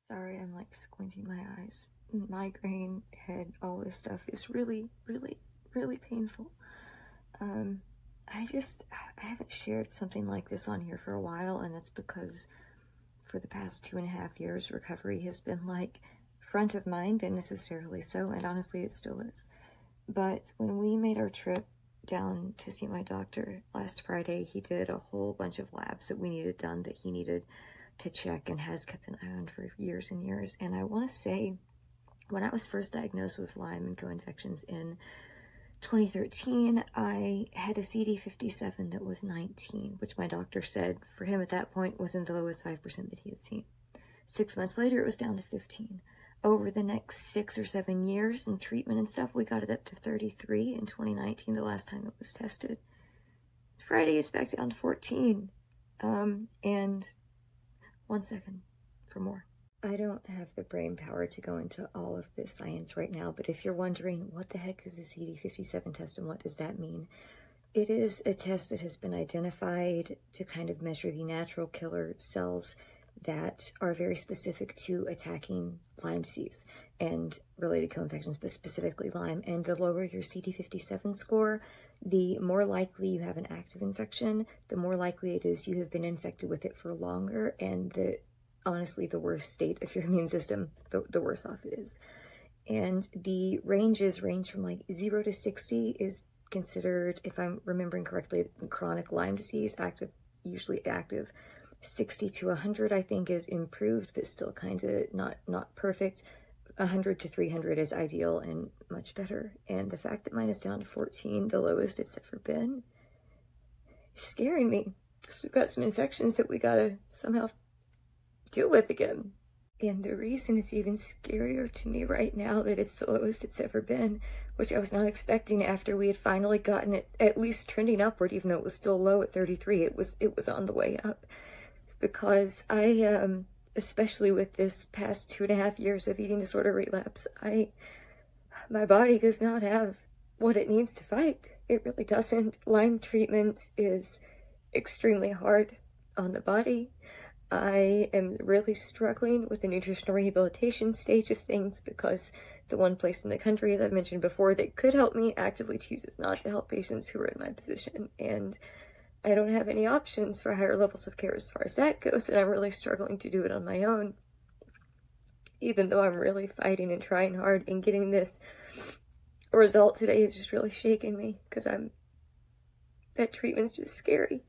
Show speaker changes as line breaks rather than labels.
Sorry, I'm like squinting my eyes. Migraine, head, all this stuff is really, really, really painful. I haven't shared something like this on here for a while, and that's because for the past 2.5 years, recovery has been like front of mind, and necessarily so, and honestly, it still is. But when we made our trip down to see my doctor last Friday, he did a whole bunch of labs that we needed done, that he needed to check and has kept an eye on for years and years. And I want to say, when I was first diagnosed with Lyme and co-infections in 2013, I had a CD57 that was 19, which my doctor said for him at that point was in the lowest 5% that he had seen. 6 months later, it was down to 15. Over the next 6 or 7 years in treatment and stuff, we got it up to 33 in 2019, the last time it was tested. Friday, it's back down to 14. And 1 second for more. I don't have the brain power to go into all of this science right now, but if you're wondering what the heck is a CD57 test and what does that mean, it is a test that has been identified to kind of measure the natural killer cells that are very specific to attacking Lyme disease and related co-infections, but specifically Lyme. And the lower your CD57 score, the more likely you have an active infection, the more likely it is you have been infected with it for longer, and honestly, the worse state of your immune system, the worse off it is. And the ranges range from like 0 to 60 is considered, if I'm remembering correctly, chronic Lyme disease, usually active. 60 to 100, I think, is improved, but still kind of not perfect. 100 to 300 is ideal and much better. And the fact that mine is down to 14, the lowest it's ever been, is scaring me, because we've got some infections that we gotta somehow deal with again. And the reason it's even scarier to me right now that it's the lowest it's ever been, which I was not expecting after we had finally gotten it at least trending upward, even though it was still low at 33, it was on the way up. It's because I, especially with this past 2.5 years of eating disorder relapse, my body does not have what it needs to fight. It really doesn't. Lyme treatment is extremely hard on the body. I am really struggling with the nutritional rehabilitation stage of things because the one place in the country, as I've mentioned before, that could help me actively chooses not to help patients who are in my position. And I don't have any options for higher levels of care as far as that goes, and I'm really struggling to do it on my own, even though I'm really fighting and trying hard, and getting this result today is just really shaking me, because that treatment's just scary.